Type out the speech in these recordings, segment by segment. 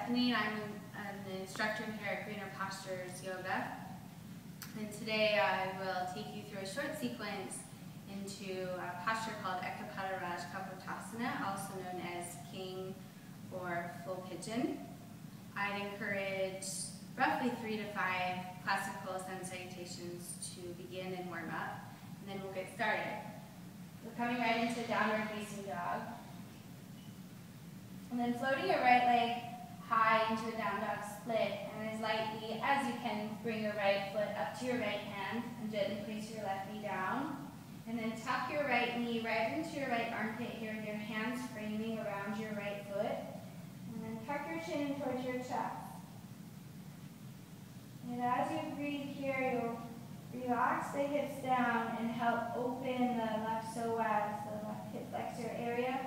Bethany, and I'm an instructor here at Greener Pastures Yoga. And today I will take you through a short sequence into a posture called Ekapada Rajkapotasana, also known as King or Full Pigeon. I'd encourage roughly 3 to 5 classical sun salutations to begin and warm up, and then we'll get started. We're coming right into downward facing dog. And then floating your right leg high into a down dog split, and as lightly as you can, bring your right foot up to your right hand and gently place your left knee down. And then tuck your right knee right into your right armpit here with your hands framing around your right foot. And then tuck your chin in towards your chest. And as you breathe here, you'll relax the hips down and help open the left psoas, the left hip flexor area.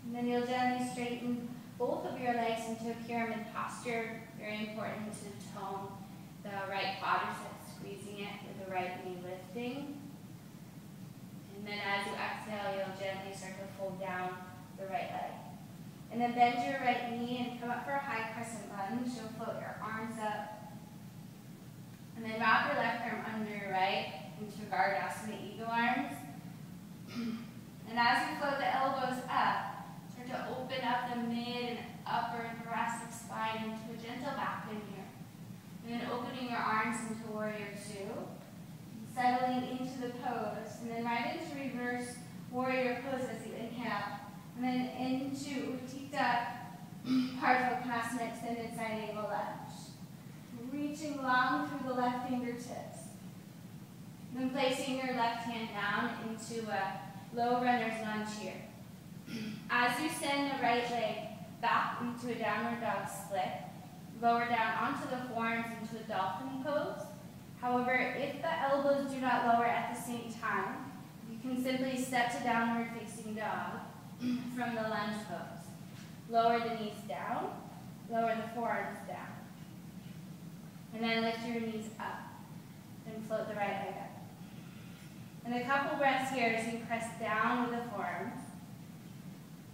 And then you'll gently straighten both of your legs into a pyramid posture. Very important to tone the right quadriceps, squeezing it with the right knee lifting. And then as you exhale, you'll gently start to fold down the right leg. And then bend your right knee and come up for a high crescent lunge. You'll float your arms up. And then wrap your left arm under your right into Gardasana Eagle Arms. And as you float the elbows up, start to open up the mid and upper thoracic spine into a gentle back bend here. And then opening your arms into Warrior Two. Settling into the pose. And then right into reverse Warrior Pose as you inhale. And then into Utthita Konasana, extended side angle lunge. Reaching long through the left fingertips. Then placing your left hand down into a low runner's lunge here. As you send the right leg back into a downward dog split, lower down onto the forearms into a dolphin pose. However, if the elbows do not lower at the same time, you can simply step to downward facing dog from the lunge pose. Lower the knees down, lower the forearms down. And then lift your knees up and float the right leg up. And a couple breaths here as you press down with the forearms.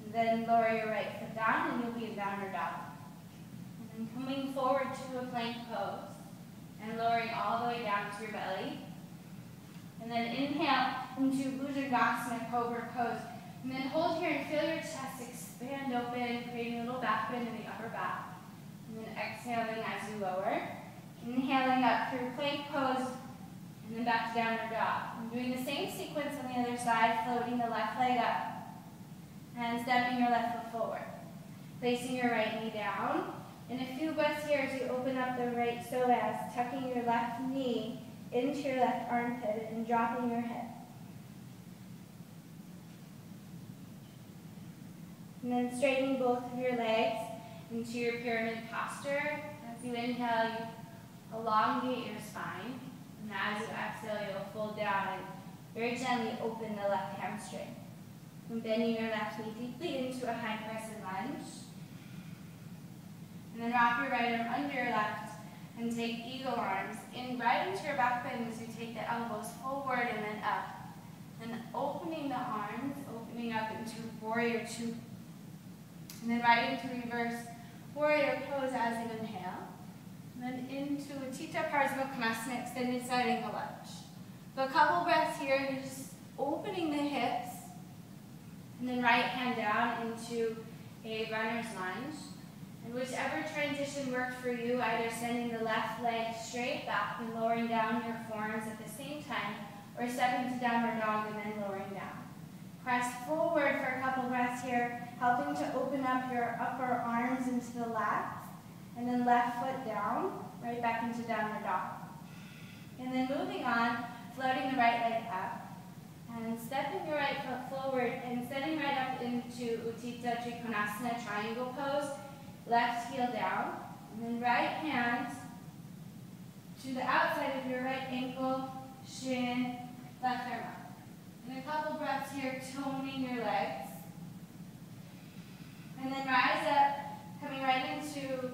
And then lower your right foot down and you'll be in downward dog. And then coming forward to a plank pose and lowering all the way down to your belly. And then inhale into Bhujangasana Cobra pose. And then hold here and feel your chest expand open, creating a little back bend in the upper back. And then exhaling as you lower. Inhaling up through plank pose and then back to downward dog. And doing the same sequence on the other side, floating the left leg up. And stepping your left foot forward. Placing your right knee down. And a few breaths here as you open up the right psoas, tucking your left knee into your left armpit and dropping your head. And then straightening both of your legs into your pyramid posture. As you inhale, you elongate your spine. And as you exhale, you'll fold down and very gently open the left hamstring. And bending your left knee deeply into a high crescent lunge. And then wrap your right arm under your left and take eagle arms in right into your back bend as you take the elbows forward and then up. And opening the arms, opening up into Warrior Two. And then right into reverse Warrior Pose as you inhale. And then into Utthita Konasana, extended side angle lunge. So a couple breaths here, and you're just opening the hips. And then right hand down into a runner's lunge. And whichever transition worked for you, either sending the left leg straight back and lowering down your forearms at the same time, or stepping to downward dog and then lowering down. Press forward for a couple breaths here, helping to open up your upper arms into the lats, and then left foot down, right back into downward dog. And then moving on, floating the right leg up. And stepping your right foot forward and setting right up into Utthita Konasana triangle pose, left heel down, and then right hand to the outside of your right ankle, shin, left arm up. And a couple breaths here, toning your legs. And then rise up, coming right into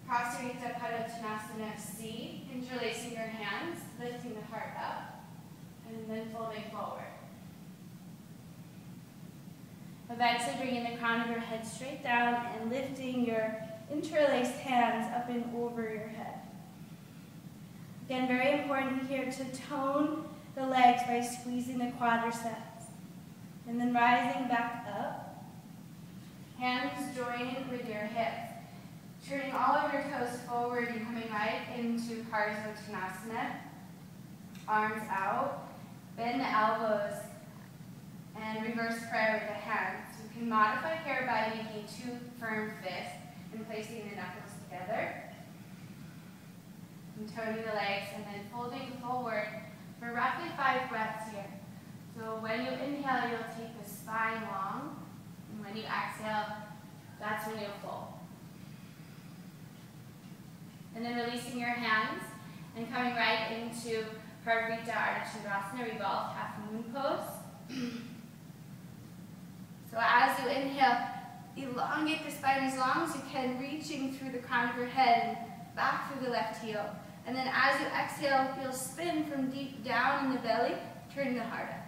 Prasarita Padottanasana C, interlacing your hands, lifting the heart up. And then folding forward. Eventually bringing the crown of your head straight down and lifting your interlaced hands up and over your head. Again, very important here to tone the legs by squeezing the quadriceps. And then rising back up. Hands join with your hips. Turning all of your toes forward and coming right into Parsvottanasana. Arms out. Bend the elbows. And reverse prayer with the hands. You can modify here by making two firm fists and placing the knuckles together. And toning the legs and then folding forward for roughly 5 breaths here. So when you inhale, you'll take the spine long. And when you exhale, that's when you'll fold. And then releasing your hands and coming right into Parvrita Ardha Chandrasana, revolved half moon pose. So as you inhale, elongate the spine as long as you can, reaching through the crown of your head and back through the left heel. And then as you exhale, you'll spin from deep down in the belly, turning the heart up.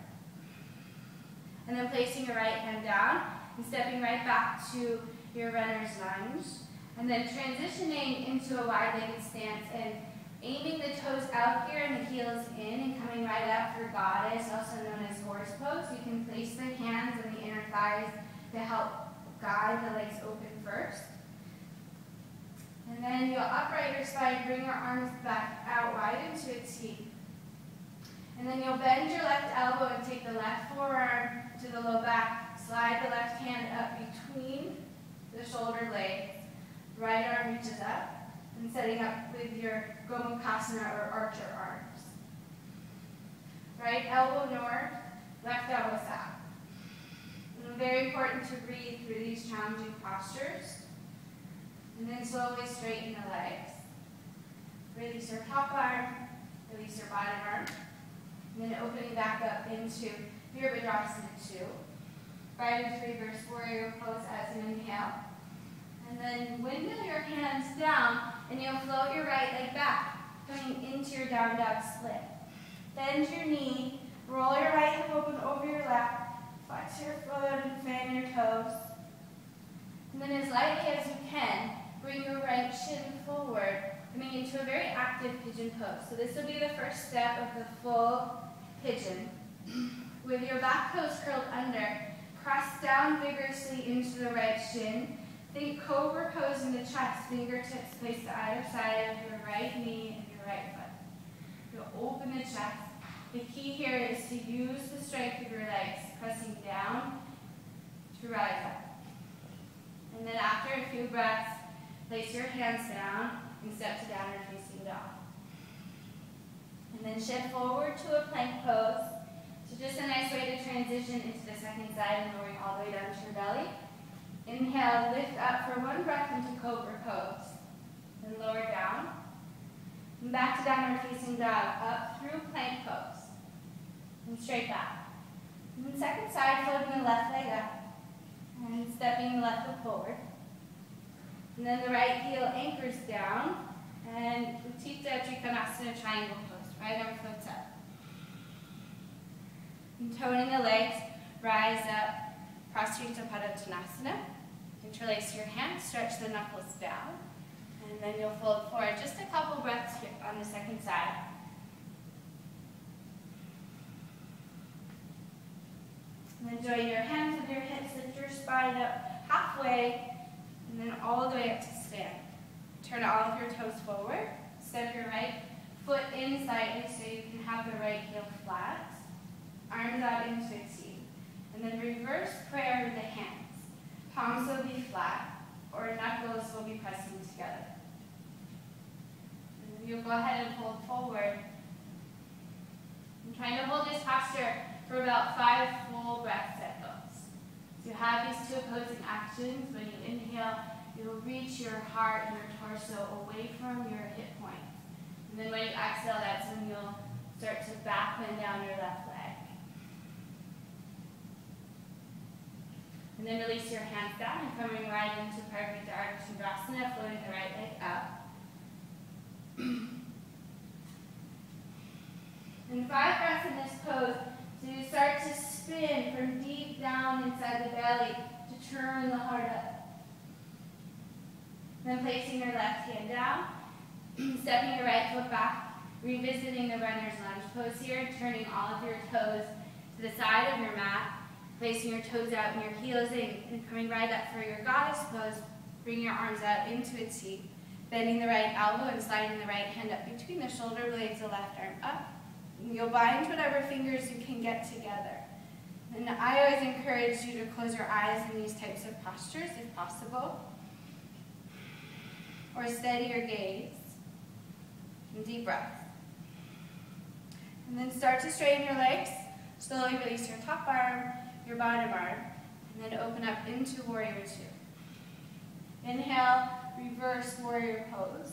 And then placing your right hand down and stepping right back to your runner's lunge. And then transitioning into a wide-legged stance and aiming the toes out here and the heels in and coming right up for goddess, also known as horse pose. You can place the hands on the inner thighs to help guide the legs open first. And then you'll upright your spine, bring your arms back out wide into a T. And then you'll bend your left elbow and take the left forearm to the low back. Slide the left hand up between the shoulder blades. Right arm reaches up. And setting up with your Gomukhasana or archer arms. Right elbow north, left elbow south. And very important to breathe through these challenging postures. And then slowly straighten the legs. Release your top arm, release your bottom arm. And then opening back up into Virabhadrasana 2. Right into reverse warrior pose as you inhale. And then windmill your hands down, and you'll float your right leg back, coming into your down dog split. Bend your knee, roll your right hip open over your left, flex your foot and fan your toes. And then as lightly as you can, bring your right shin forward, coming into a very active pigeon pose. So this will be the first step of the full pigeon. With your back toes curled under, press down vigorously into the right shin. Think cobra pose in the chest, fingertips placed to either side of your right knee and your right foot. You'll open the chest. The key here is to use the strength of your legs, pressing down to rise up. And then after a few breaths, place your hands down and step to downward facing dog. And then shift forward to a plank pose. So just a nice way to transition into the second side and lowering all the way down to your belly. Inhale, lift up for one breath into cobra pose. Then lower down. And back to downward facing dog, up through plank pose. And straight back. And then second side, floating the left leg up. And stepping the left foot forward. And then the right heel anchors down. And Utthita Trikonasana triangle pose. Right arm floats up. And toning the legs, rise up. Prostrata Padottanasana. Interlace your hands, stretch the knuckles down, and then you'll fold forward. Just a couple breaths here on the second side. And then join your hands with your hips, lift your spine up halfway, and then all the way up to stand. Turn all of your toes forward. Step your right foot in slightly so you can have the right heel flat. Arms out into a T. And then reverse prayer with the hands. Palms will be flat, or knuckles will be pressing together. And then you'll go ahead and fold forward. I'm trying to hold this posture for about 5 full breaths at most. So you have these two opposing actions. When you inhale, you'll reach your heart and your torso away from your hip points. And then when you exhale, that's when you'll start to back bend down your left leg. And then release your hands down and coming right into Parvrita Ardha Chandrasana, floating the right leg up. And 5 breaths in this pose, so you start to spin spin from deep down inside the belly to turn the heart up. Then placing your left hand down, stepping your right foot back, revisiting the runner's lunge pose here, turning all of your toes to the side of your mat, placing your toes out and your heels in, and coming right up for your goddess pose. Bring your arms out into a T, bending the right elbow and sliding the right hand up between the shoulder blades, the left arm up. And you'll bind whatever fingers you can get together. And I always encourage you to close your eyes in these types of postures if possible. Or steady your gaze. And deep breath. And then start to straighten your legs. Slowly release your top arm, your bottom arm, and then open up into warrior two. Inhale, reverse warrior pose.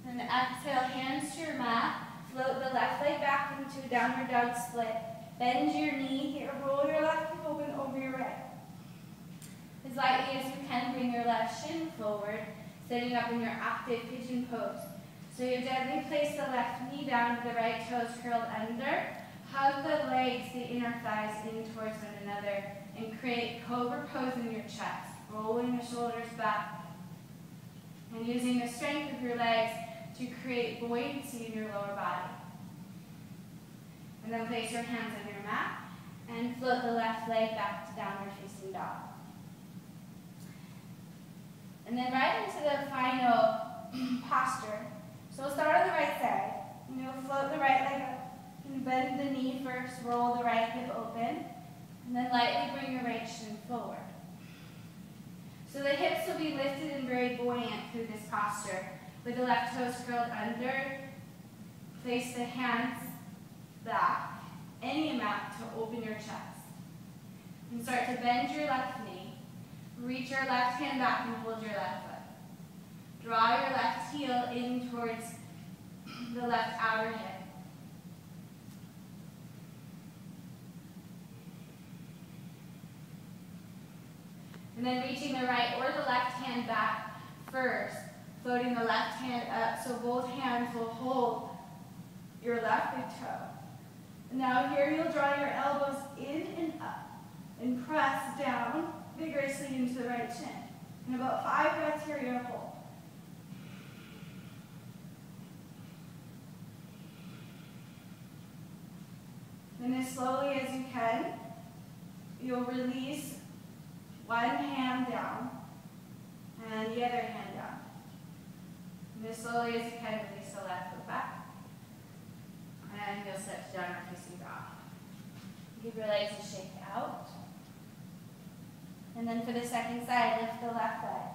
And exhale, hands to your mat. Float the left leg back into a downward dog split. Bend your knee here. Roll your left hip open over your right. As lightly as you can, bring your left shin forward, sitting up in your active pigeon pose. So you gently place the left knee down, the right toes curled under. Hug the legs, the inner thighs in towards one another, and create cobra pose in your chest. Rolling the shoulders back, and using the strength of your legs to create buoyancy in your lower body. And then place your hands on your mat and float the left leg back to downward facing dog. And then right into the final posture. So we'll start on the right side. And you'll float the right leg up and bend the knee first, roll the right hip open, and then lightly bring your right shin forward. So the hips will be lifted and very buoyant through this posture. With the left toes curled under, place the hands back, any amount to open your chest. And start to bend your left knee. Reach your left hand back and hold your left foot. Draw your left heel in towards the left outer hip. And then reaching the right or the left hand back first, floating the left hand up so both hands will hold your left big toe. And now here you'll draw your elbows in and up and press down vigorously into the right shin. And about 5 breaths here, you'll hold. And as slowly as you can, you'll release one hand down and the other hand down. And as slowly as you can, release the left foot back. And you'll step to downward facing dog. Give your legs a shake out. And then for the second side, lift the left leg.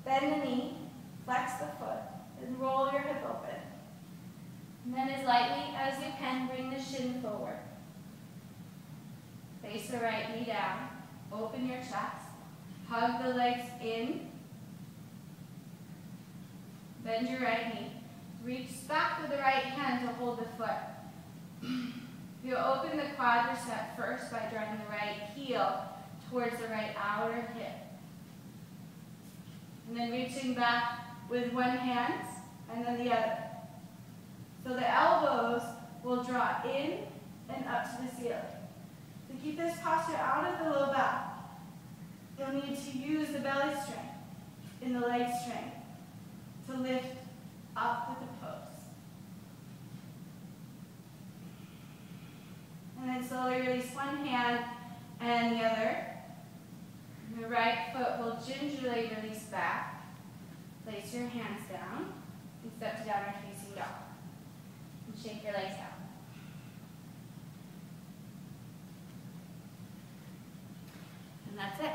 Bend the knee, flex the foot, and roll your hip open. And then as lightly as you can, bring the shin forward. Face the right knee down. Open your chest. Hug the legs in. Bend your right knee. Reach back with the right hand to hold the foot. You'll open the quadricep first by drawing the right heel towards the right outer hip. And then reaching back with one hand and then the other. So the elbows will draw in and up to the ceiling. To keep this posture out of the low back, you'll need to use the belly strength and the leg strength to lift up with the pose. And then slowly release one hand and the other. And the right foot will gingerly release back. Place your hands down and step to downward facing dog. And shake your legs out. And that's it.